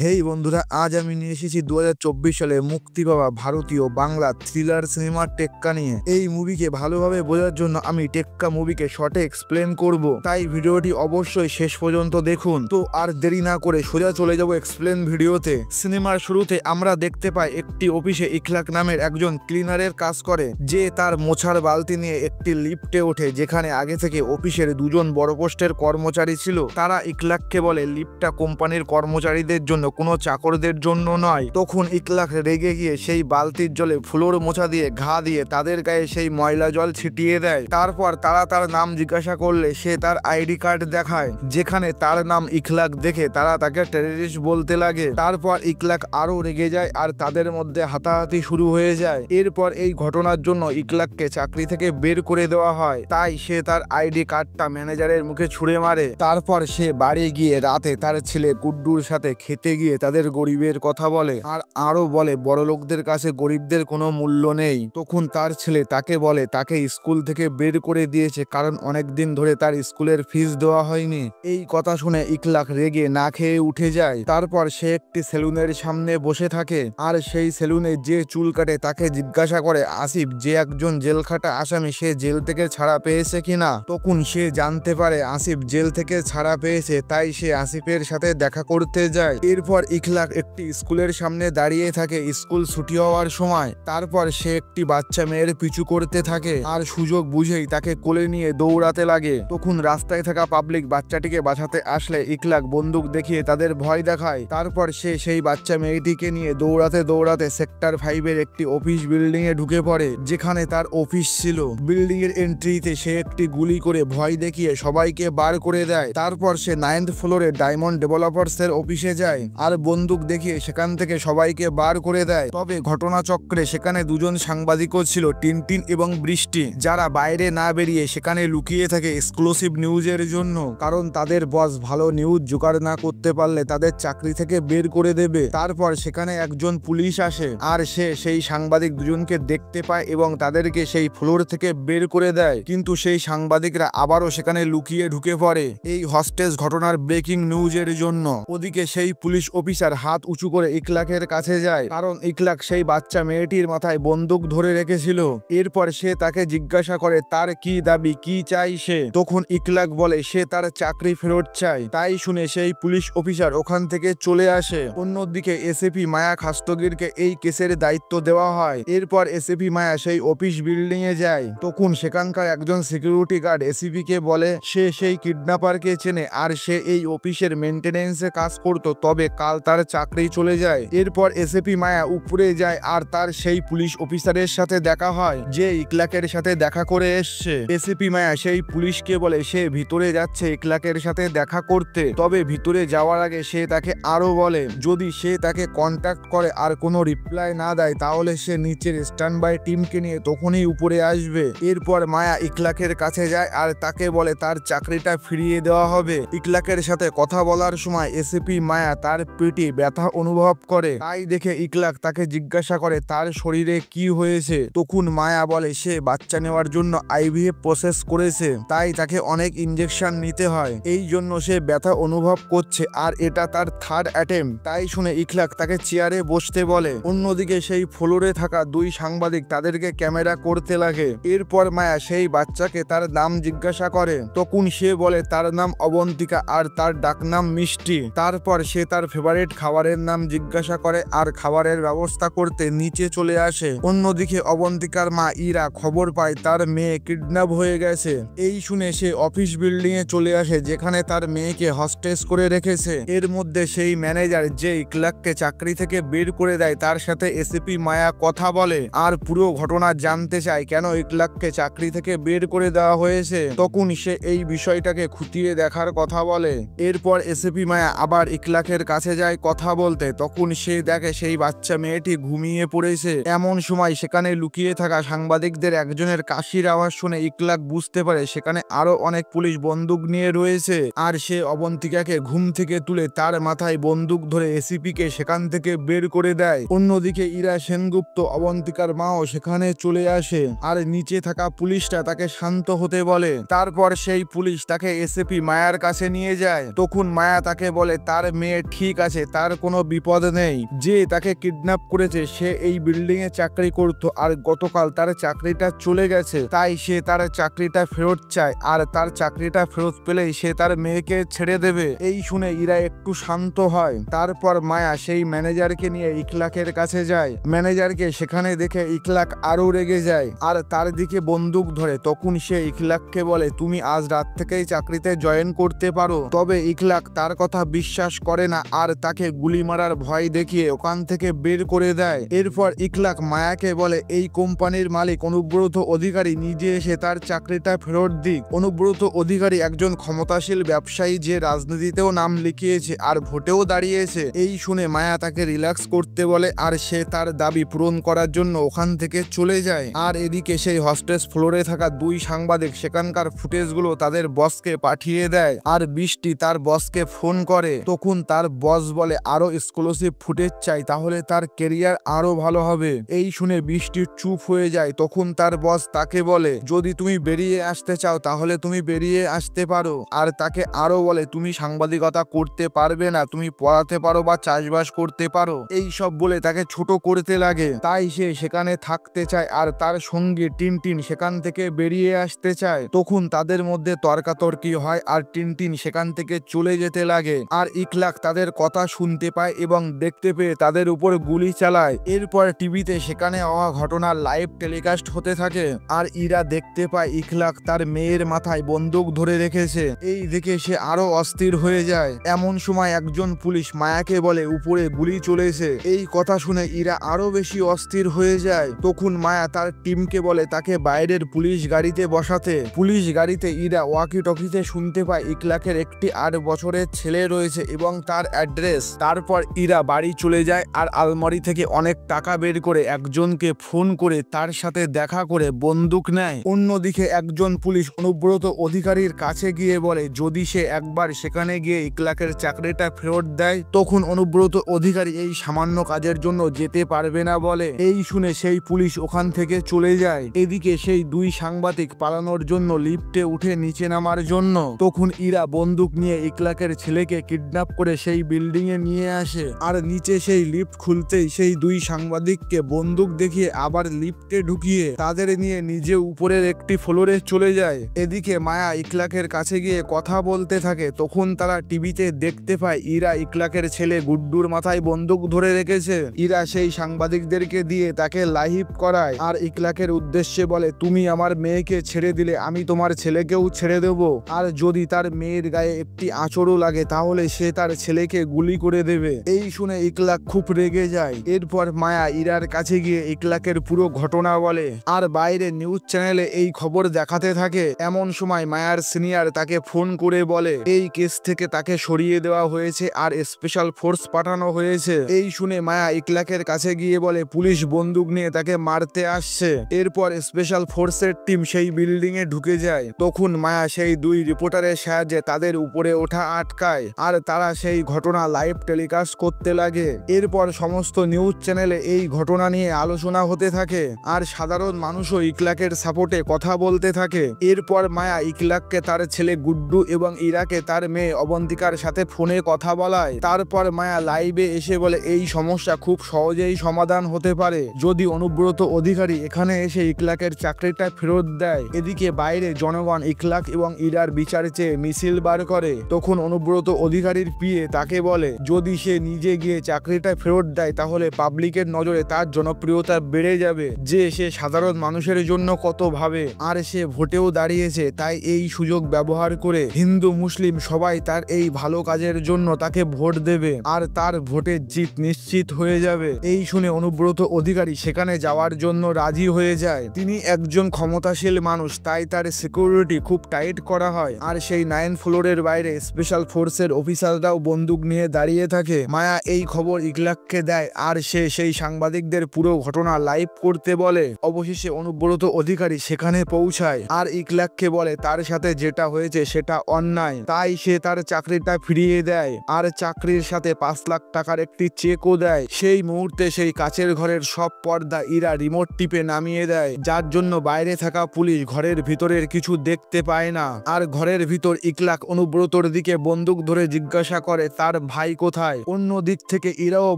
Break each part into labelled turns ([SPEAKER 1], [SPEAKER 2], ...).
[SPEAKER 1] হেই বন্ধুরা, আজ আমি নিয়ে এসেছি 2024 সালে মুক্তি পাওয়া ভারতীয় বাংলা থ্রিলার সিনেমার টেক্কা নিয়ে। এই মুভিকে ভালোভাবে বোঝার জন্য আমি টেক্কা মুভিকে শর্টে এক্সপ্লেন করব, তাই ভিডিওটি অবশ্যই শেষ পর্যন্ত দেখুন। তো আর দেরি না করে সোজা চলে যাব এক্সপ্লেন ভিডিওতে। সিনেমার শুরুতে আমরা দেখতে পাই একটি অফিসে ইখলাক নামের একজন ক্লিনারের কাজ করে, যে তার মোছার বালতি নিয়ে একটি লিফটে ওঠে, যেখানে আগে থেকে অফিসের দুজন বড় পোস্টের কর্মচারী ছিল। তারা ইখলাককে বলে লিফটটা কোম্পানির কর্মচারীদের জন্য, কোনো চাকরদের জন্য নয়। তখন ইখলাক রেগে গিয়ে সেই বালতির জলে ফ্লোর মোছা দিয়ে ঘা দিয়ে তাদের গায়ে সেই ময়লা জল ছিটিয়ে দেয়। তারপর তারা তার নাম জিজ্ঞাসা করলে সে তার আইডি কার্ড দেখায়, যেখানে তার নাম ইখলাক দেখে তারা তাকে টেররিস্ট বলতে লাগে। তারপর ইখলাক আরো রেগে যায় আর তাদের মধ্যে হাতাহাতি শুরু হয়ে যায়। এরপর এই ঘটনার জন্য ইখলাককে চাকরি থেকে বের করে দেওয়া হয়, তাই সে তার আইডি কার্ডটা ম্যানেজারের মুখে ছুঁড়ে মারে। তারপর সে বাড়ি গিয়ে রাতে তার ছেলে গুড্ডুর সাথে খেতে গিয়ে তাদের গরিবের কথা বলে, আর আরো বলে বড়লোকদের কাছে গরিবদের কোনো মূল্য নেই। তখন তার ছেলে তাকে বলে তাকে স্কুল থেকে বের করে দিয়েছে, কারণ অনেকদিন ধরে তার স্কুলের ফিস দেওয়া হয়নি। এই কথা শুনে ইখলাক রেগে না খেয়ে উঠে যায়। তারপর সে একটি সেলুনের সামনে বসে থাকে, আর সেই সেলুনে যে চুল কাটে তাকে জিজ্ঞাসা করে আসিফ, যে একজন জেলখাটা আসামি, সে জেল থেকে ছাড়া পেয়েছে কিনা। তখন সে জানতে পারে আসিফ জেল থেকে ছাড়া পেয়েছে, তাই সে আসিফের সাথে দেখা করতে যায়। এরপর ইখলাক একটি স্কুলের সামনে দাঁড়িয়ে থাকে স্কুল ছুটি হওয়ার সময়। তারপর সে একটি বাচ্চা মেয়ের পিছু করতে থাকে, আর সুযোগ বুঝেই তাকে কোলে নিয়ে দৌড়াতে লাগে। তখন রাস্তায় থাকা পাবলিক বাচ্চাটিকে বাঁচাতে আসলে ইখলাক বন্দুক দেখিয়ে তাদের ভয় দেখায়। তারপর সে সেই বাচ্চা মেয়েটিকে নিয়ে দৌড়াতে দৌড়াতে সেক্টর 5-এর একটি অফিস বিল্ডিং এ ঢুকে পড়ে, যেখানে তার অফিস ছিল। বিল্ডিং এর এন্ট্রিতে সে একটি গুলি করে ভয় দেখিয়ে সবাইকে বার করে দেয়। তারপর সে 9th ফ্লোরে ডায়মন্ড ডেভেলপার্স এর অফিসে যায়, আর বন্দুক দেখিয়ে সেখান থেকে সবাইকে বার করে দেয়। তবে ঘটনাচক্রে সেখানে দুজন সাংবাদিকও ছিল, টিনটিন এবং বৃষ্টি, যারা বাইরে না বেরিয়ে সেখানে লুকিয়ে থাকে এক্সক্লুসিভ নিউজের জন্য, কারণ তাদের বস ভালো নিউজ জোগাড় না করতে পারলে তাদের চাকরি থেকে বের করে দেবে। তারপর সেখানে একজন পুলিশ আসে, আর সে সেই সাংবাদিক দুজনকে দেখতে পায় এবং তাদেরকে সেই ফ্লোর থেকে বের করে দেয়। কিন্তু সেই সাংবাদিকরা আবারও সেখানে লুকিয়ে ঢুকে পড়ে এই হস্টেজ ঘটনার ব্রেকিং নিউজের জন্য। ওদিকে সেই পুলিশ অফিসার হাত উঁচু করে ইখলাকের কাছে যায়, কারণ ইখলাক সেই বাচ্চা মেয়েটির মাথায় বন্দুক ধরে রেখেছিল। এরপর সে তাকে জিজ্ঞাসা করে তার কি দাবি, কি চাই সে। তখন ইখলাক বলে সে তার চাকরি ফেরত চায়। তাই শুনে সেই পুলিশ অফিসার ওখান থেকে চলে আসে। অন্যদিকে এসএপি মায়া খাস্তগিরকে এই কেসের দায়িত্ব দেওয়া হয়। এরপর এসএপি মায়া সেই অফিস বিল্ডিং এ যায়। তখন সেখানকার একজন সিকিউরিটি গার্ড এসিপি কে বলে সে সেই কিডন্যাপারকে চেনে, আর সে এই অফিসের মেনটেনেন্সে কাজ করত, তবে কাল তার চাকরি চলে যায়। এরপর এসএপি মায়া উপরে যায়, আর তার সেই পুলিশ অফিসারের সাথে দেখা হয় যে ইখলাকের সাথে দেখা করে এসছে। এসিপি মায়া সেই পুলিশকে বলে সে ভিতরে যাচ্ছে ইখলাকের সাথে দেখা করতে, তবে ভিতরে যাওয়ার আগে সে তাকে আরো বলে যদি সে তাকে কন্ট্যাক্ট করে আর কোনো রিপ্লাই না দেয়, তাহলে সে নিচের স্ট্যান্ড বাই টিমকে নিয়ে তখনই উপরে আসবে। এরপর মায়া ইখলাকের কাছে যায় আর তাকে বলে তার চাকরিটা ফিরিয়ে দেওয়া হবে। ইখলাকের সাথে কথা বলার সময় এসিপি মায়া তার পেটে ব্যথা অনুভব করে, তাই দেখে ইখলাক তাকে জিজ্ঞাসা করে তার শরীরে কি হয়েছে। তখন মায়া বলে সে বাচ্চা নেওয়ার জন্য আইভিএফ প্রসেস করেছে, তাই তাকে অনেক ইনজেকশন নিতে হয়, এই জন্য সে ব্যথা অনুভব করছে, আর এটা তার 3rd অ্যাটেম্প। তাই শুনে ইখলাক তাকে চেয়ারে বসতে বলে। অন্যদিকে সেই ফ্লোরে থাকা দুই সাংবাদিক তাদেরকে ক্যামেরা করতে লাগে। এরপর মায়া সেই বাচ্চাকে তার নাম জিজ্ঞাসা করে। তখন সে বলে তার নাম অবন্তিকা আর তার ডাকনাম মিষ্টি। তারপর সে তার ফেভারিট খাবারের নাম জিজ্ঞাসা করে আর খাবারের ব্যবস্থা করতে নিচে চলে আসে। অন্যদিকে অবন্তিকার মা ইরা খবর পায় তার মেয়ে কিডন্যাপ হয়ে গেছে। এই শুনে সে অফিস বিল্ডিং এ চলে আসে, যেখানে তার মেয়েকে হস্টেজ করে রেখেছে। এর মধ্যে সেই ম্যানেজার যে ইখলাককে চাকরি থেকে বের করে দেয় তার সাথে এসিপি মায়া কথা বলে, আর পুরো ঘটনা জানতে চায় কেন ইখলাককে চাকরি থেকে বের করে দেওয়া হয়েছে। তখন সে এই বিষয়টাকে খুঁটিয়ে দেখার কথা বলে। এরপর এসিপি মায়া আবার ইখলাকের কাছে যায় কথা বলতে। তখন সে দেখে সেই বাচ্চা মেয়েটি ঘুমিয়ে পড়েছে। এমন সময় সেখানে লুকিয়ে থাকা সাংবাদিকদের একজনের কাশির আওয়াজ শুনে ইখলাক বুঝতে পারে সেখানে আরো অনেক পুলিশ বন্দুক নিয়ে রয়েছে, আর সে অবন্তিকাকে ঘুম থেকে তুলে তার মাথায় বন্দুক ধরে এসিপি কে সেখান থেকে বের করে দেয়। অন্যদিকে ইরা সেনগুপ্ত অবন্তিকার মাও সেখানে চলে আসে, আর নিচে থাকা পুলিশটা তাকে শান্ত হতে বলে। তারপর সেই পুলিশ তাকে এসিপি মায়ার কাছে নিয়ে যায়। তখন মায়া তাকে বলে তার মেয়ে ঠিক ঠিক আছে, তার কোনো বিপদ নেই। যে তাকে কিডন্যাপ করেছে সে এই বিল্ডিং এ চাকরি করত আর গতকাল তার চাকরিটা চলে গেছে, তাই সে তার চাকরিটা ফেরত চায় আর তার চাকরিটা ফেরত পেলেই সে তার মেয়েকে ছেড়ে দেবে। এই শুনে ইরা একটু শান্ত হয়। তারপর মায়া সেই ম্যানেজারকে নিয়ে ইখলাকের কাছে যায়। ম্যানেজারকে সেখানে দেখে ইখলাক আরো রেগে যায় আর তার দিকে বন্দুক ধরে। তখন সে ইখলাককে বলে, তুমি আজ রাত থেকেই চাকরিতে জয়েন করতে পারো। তবে ইখলাক তার কথা বিশ্বাস করে না আর তাকে গুলি মারার ভয় দেখিয়ে ওখান থেকে বের করে দেয়। এরপর ইখলাক মায়াকে বলে, এই কোম্পানির মালিক অনুব্রত অধিকারী নিজে এসে তার চাকরিটা ফেরত দিক। অনুব্রত অধিকারী একজন ক্ষমতাশীল ব্যবসায়ী যে রাজনীতিতেও নাম লিখিয়েছে আর ভোটেও দাঁড়িয়েছে। এই শুনে মায়া তাকে রিল্যাক্স করতে বলে আর সে তার দাবি পূরণ করার জন্য ওখান থেকে চলে যায়। আর এদিকে সেই হস্টেস ফ্লোরে থাকা দুই সাংবাদিক সেখানকার ফুটেজগুলো তাদের বসকে পাঠিয়ে দেয় আর বৃষ্টি তার বসকে ফোন করে। তখন তার বস বলে আরো এক্সক্লুসিভ ফুটেজ চাই, তাহলে তার কেরিয়ার আরো ভালো হবে। এই শুনে বৃষ্টি চুপ হয়ে যায়। তখন তার বস তাকে বলে, যদি তুমি বেরিয়ে আসতে চাও তাহলে তুমি বেরিয়ে আসতে পারো। আর তাকে আরো বলে, তুমি সাংবাদিকতা করতে পারবে না, তুমি পড়াতে পারো বা চাষবাস করতে পারো। এই সব বলে তাকে ছোট করতে লাগে। তাই সে সেখানে থাকতে চায় আর তার সঙ্গে টিনটিন সেখান থেকে বেরিয়ে আসতে চায়। তখন তাদের মধ্যে তর্কাতর্কি হয় আর টিনটিন সেখান থেকে চলে যেতে লাগে। আর ইখলাক তাদের কথা শুনতে পায় এবং দেখতে পেয়ে তাদের উপর গুলি চালায়। এরপর টিভিতে সেখানে হওয়া ঘটনা লাইভ টেলিকাস্ট হতে থাকে আর ইরা দেখতে পায় ইখলাক তার মেয়ের মাথায় বন্দুক ধরে রেখেছে। এই দেখে সে আরো অস্থির হয়ে যায়। এমন সময় একজন পুলিশ মায়াকে বলে, উপরে গুলি চলেছে। এই কথা শুনে ইরা আরো বেশি অস্থির হয়ে যায়। তখন মায়া তার টিমকে বলে তাকে বাইরের পুলিশ গাড়িতে বসাতে। পুলিশ গাড়িতে ইরা ওয়াকি টকিতে শুনতে পায় ইখলাকের একটি 8 বছরের ছেলে রয়েছে এবং তার অ্যাড্রেস। তারপর ইরা বাড়ি চলে যায় আর আলমারি থেকে অনেক টাকা বের করে একজনকে ফোন করে তার সাথে দেখা করে বন্দুক নেয়। অন্যদিকে একজন পুলিশ অনুব্রত অধিকারীর কাছে গিয়ে বলে, যদি সে একবার সেখানে গিয়ে ইখলাকের চাকরিটা ফেরত দেয় তখন অনুব্রত অধিকারী এই সামান্য কাজের জন্য যেতে পারবে না বলে। এই শুনে সেই পুলিশ ওখান থেকে চলে যায়। এদিকে সেই দুই সাংবাদিক পালানোর জন্য লিফটে উঠে নিচে নামার জন্য। তখন ইরা বন্দুক নিয়ে ইখলাকের ছেলেকে কিডন্যাপ করে সেই বিল্ডিং এ নিয়ে আসে আর নিচে সেই লিফট খুলতেই সেই দুই সাংবাদিককে বন্দুক দেখিয়ে আবার লিফটে ঢুকিয়ে তাদের নিয়ে নিজে উপরের একটি ফ্লোরে চলে যায়। এদিকে মায়া ইখলাকের কাছে গিয়ে কথা বলতে থাকে। তখন তারা টিভিতে দেখতে পায় ইরা ইখলাকের ছেলে গুড্ডুর মাথায় বন্দুক ধরে রেখেছে। ইরা সেই সাংবাদিকদেরকে দিয়ে তাকে লাইভ করায় আর ইখলাকের উদ্দেশ্যে বলে, তুমি আমার মেয়েকে ছেড়ে দিলে আমি তোমার ছেলেকেও ছেড়ে দেব, আর যদি তার মেয়ের গায়ে একটি আঁচড়ও লাগে তাহলে সে তার ছেলেকে গুলি করে দেবে। এই শুনে ইখলাক খুব রেগে যায়। এরপর মায়া ইরার কাছে গিয়ে ইখলাকের পুরো ঘটনা বলে আর বাইরে নিউজ চ্যানেলে এই খবর দেখাতে থাকে। এমন সময় মায়ার সিনিয়র তাকে ফোন করে বলে এই কেস থেকে তাকে সরিয়ে দেওয়া হয়েছে আর স্পেশাল ফোর্স পাঠানো হয়েছে। এই শুনে মায়া ইখলাকের কাছে গিয়ে বলে পুলিশ বন্দুক নিয়ে তাকে মারতে আসছে। এরপর স্পেশাল ফোর্সের টিম সেই বিল্ডিং এ ঢুকে যায়। তখন মায়া সেই দুই রিপোর্টারের সাহায্যে তাদের উপরে ওঠা আটকায় আর তারা সেই ঘটনা লাইভ টেলিকাস্ট করতে লাগে। এরপর সমস্ত নিউজ চ্যানেলে এই ঘটনা নিয়ে আলোচনা হতে থাকে আর সাধারণ মানুষও ইখলাকের সাপোর্টে কথা বলতে থাকে। এরপর মায়া ইখলাককে তার ছেলে গুড্ডু এবং ইরাকে তার মেয়ে অবন্তিকার সাথে ফোনে কথা বলায়। তারপর মায়া লাইভে এসে বলে এই সমস্যা খুব সহজেই সমাধান হতে পারে যদি অনুব্রত অধিকারী এখানে এসে ইখলাকের চাকরিটা ফেরত দেয়। এদিকে বাইরে জনগণ ইখলাক এবং ইরার বিচার চেয়ে মিছিল বার করে। তখন অনুব্রত অধিকারীর পিএ তাকে বলে যদি সে নিজে গিয়ে চাকরিটা ফেরত দেয় তাহলে পাবলিকের নজরে তার জনপ্রিয়তা বেড়ে যাবে যে সে সাধারণ মানুষের জন্য কত ভাবে আর সে ভোটেও দাঁড়িয়েছে। তাই এই সুযোগ ব্যবহার করে হিন্দু মুসলিম সবাই তার এই ভালো কাজের জন্য তাকে ভোট দেবে আর তার ভোটের জিত নিশ্চিত হয়ে যাবে। এই শুনে অনুব্রত অধিকারী সেখানে যাওয়ার জন্য রাজি হয়ে যায়। তিনি একজন ক্ষমতাশীল মানুষ, তাই তার সিকিউরিটি খুব টাইট করা হয় আর সেই 9 ফ্লোরের বাইরে স্পেশাল ফোর্সের অফিসাররাও বন্দুক নিয়ে দাঁড়িয়ে থাকে। মায়া এই খবর ইখলাককে দেয় আর সে সেই সাংবাদিকদের পুরো ঘটনা লাইভ করতে বলে। অবশেষে অনুব্রত অধিকারী সেখানে পৌঁছায় আর ইখলাককে বলে তার সাথে যেটা হয়েছে সেটা অন্যায়, তাই সে তার চাকরিটা ফিরিয়ে দেয় আর চাকরির সাথে 5 লাখ টাকার একটি চেকও দেয়। সেই মুহূর্তে সেই কাচের ঘরের সব পর্দা ইরা রিমোট টিপে নামিয়ে দেয়, যার জন্য বাইরে থাকা পুলিশ ঘরের ভিতরের কিছু দেখতে পায় না। আর ঘরের ভিতর ইখলাক অনুব্রতর দিকে বন্দুক ধরে জিজ্ঞাসা করে তার তার ভাই কোথায়। অন্য দিক থেকে ইরাও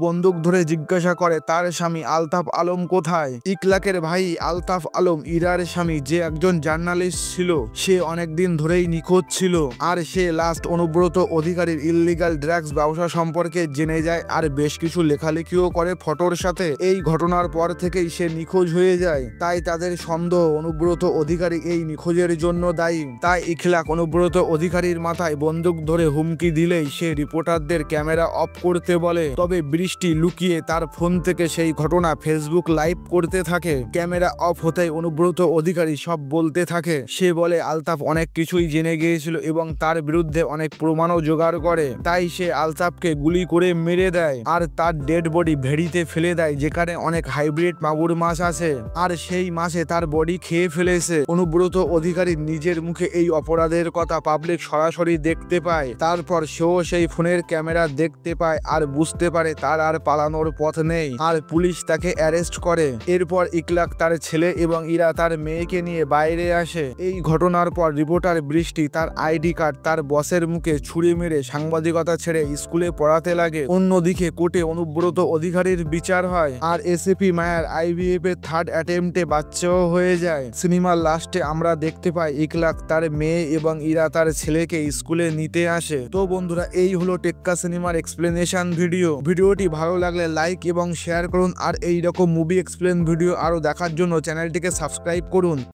[SPEAKER 1] বন্দুক ধরে জিজ্ঞাসা করে তার স্বামী আলতাফ আলম কোথায়। ইকলাকের ভাই আলতাফ আলম ইরার স্বামী, যে একজন জার্নালিস্ট ছিল, সে অনেকদিন ধরেই নিখোঁজ ছিল। আর সে লাস্ট অনুব্রত অধিকারীর ইল্লিগাল ড্রাগস ব্যবসা সম্পর্কে জেনে যায় আর বেশ কিছু লেখালেখিও করে ফটোর সাথে। এই ঘটনার পর থেকেই সে নিখোঁজ হয়ে যায়। তাই তাদের সন্দেহ অনুব্রত অধিকারী এই নিখোঁজের জন্য দায়ী। তাই ইখলাক অনুব্রত অধিকারীর মাথায় বন্দুক ধরে হুমকি দিলেই সে রিপোর্টারদের ক্যামেরা অফ করতে বলে। তবে বৃষ্টি লুকিয়ে তার ফোন থেকে সেই ঘটনা ফেসবুক লাইভ করতে থাকে। ক্যামেরা অফ হতেই অনুব্রত অধিকারী সব বলতে থাকে। সে বলে আলতাফ অনেক কিছুই জেনে গিয়েছিল এবং তার বিরুদ্ধে অনেক প্রমাণও জোগাড় করে। তাই সে আলতাফকে গুলি করে মেরে দেয় আর তার ডেড বডি ভেড়িতে ফেলে দেয়, যেখানে অনেক হাইব্রিড মাগুর মাছ আছে আর সেই মাছে তার বডি খেয়ে ফেলেছে। অনুব্রত অধিকারী নিজের মুখে এই অপরাধের কথা পাবলিক সরাসরি দেখতে পায়। তারপর সেও সেই ফোনের ক্যামেরা দেখতে পায় আর বুঝতে পারে তার আর পালানোর পথ নেই, আর পুলিশ তাকে অ্যারেস্ট করে। এরপর ইকলাক তার ছেলে এবং ইরা তার মেয়েকে নিয়ে বাইরে আসে। এই ঘটনার পর রিপোর্টার বৃষ্টি তার আইডি কার্ড তার বসের মুখে ছুরি মেরে সাংবাদিকতা ছেড়ে স্কুলে পড়াতে লাগে। অন্যদিকে কোর্টে অনুব্রত অধিকারীর বিচার হয় আর এসিপি মায়ার IVF এর থার্ড অ্যাটেম্পটে বাচ্চাও হয়ে যায়। সিনেমার লাস্টে আমরা দেখতে পাই ইকলাক তার মেয়ে এবং ইরা তার ছেলেকে স্কুলে নিতে আসে। তো বন্ধুরা, এই হলো টেক্কা সিনেমার এক্সপ্লেনেশন ভিডিও। ভিডিওটি ভালো লাগলে লাইক এবং শেয়ার করুন আর এই রকম মুভি এক্সপ্লেন ভিডিও আরো দেখার জন্য চ্যানেলটিকে সাবস্ক্রাইব করুন।